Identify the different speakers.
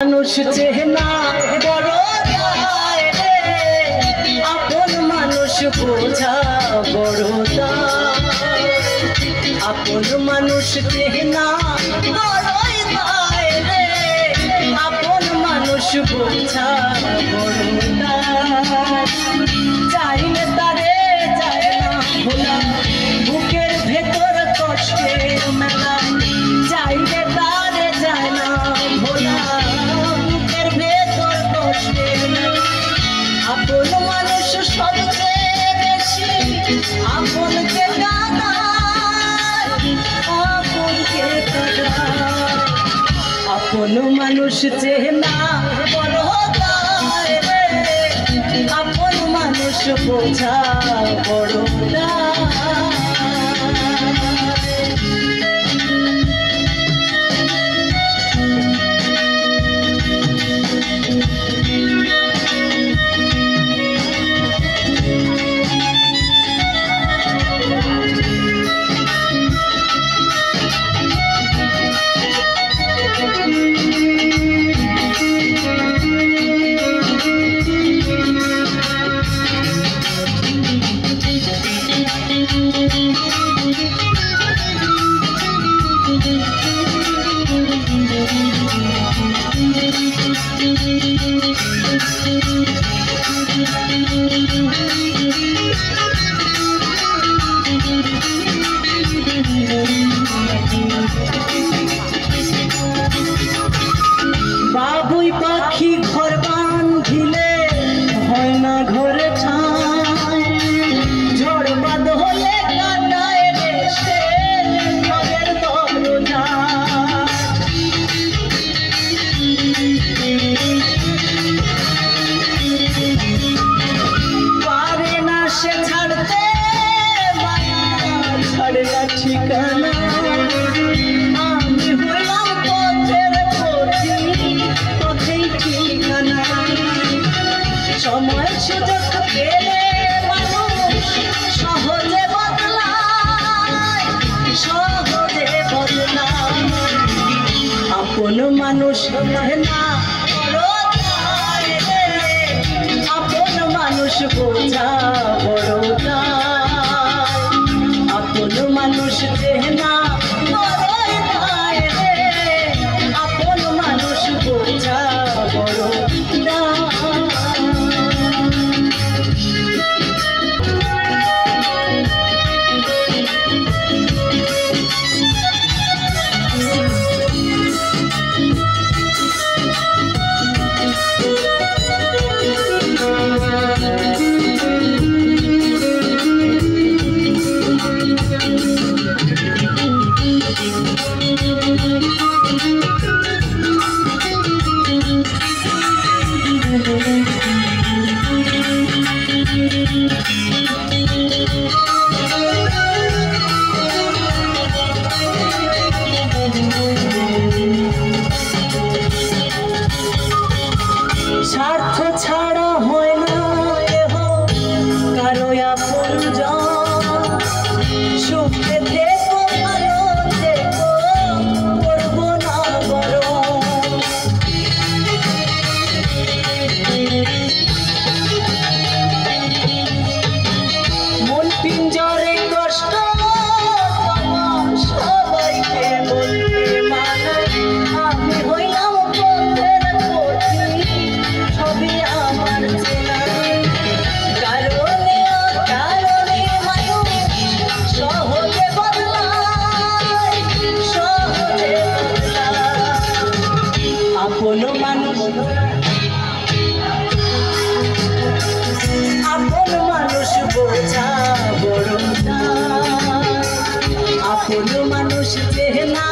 Speaker 1: মানুষ চেনা বড় দায় রে, আপন মানুষ বোঝা বড় দায়। আপন মানুষ চেনা বড়ই দায় রে, আপন মানুষ বোঝা বড় দায়। চাইলে তারে যায় না ভোলা, বুকের ভেতর কষ্টের মেলা। চাইলে তারে যায় না ভোলা, আপন মানুষ সবচেয়ে বেশি আপনকে কাঁদায়, আপনকে কাঁদায়। আপন মানুষ চেনা বড় দায় রে, আপন মানুষ বোঝা বড় দায়। বাবুই পাখি ঘর বাঁধিলে হয় না ঘরে ঠাঁই, ঝড় বাদলে কাটায় রে সে ঘরের দরজা। পারে না সে ছাড়তে মায়া, ছাড়ে না ঠিকানা। আমি হইলাম পথের পথেই ঠিকানা। সময় সুযোগ পেলে মানুষ সহজে বদলায়, সহজে বদলায়। আপন মানুষ না বড় দায় রে, আপন মানুষ বোঝা বড় দায়। আপন মানুষ চেনা বড় দায় রে, আপন মানুষ বোঝা বড় দায়। স্বার্থ ছাড়া হয় না কেহ কারো আপনজন, সুখে থেকো ভালো থেকো করবো না বরণ। মন পিঞ্জরে কষ্ট সবাইকে বলতে মানে, আমি হইলাম পথের পথি ছবি আমার চেনা। কারণে কারণে মানুষ সহজে বদলায়, সহজে বদলায়। আপন মানুষ আপন মানুষ বোঝা বড় দায়। আপন মানুষ চেনা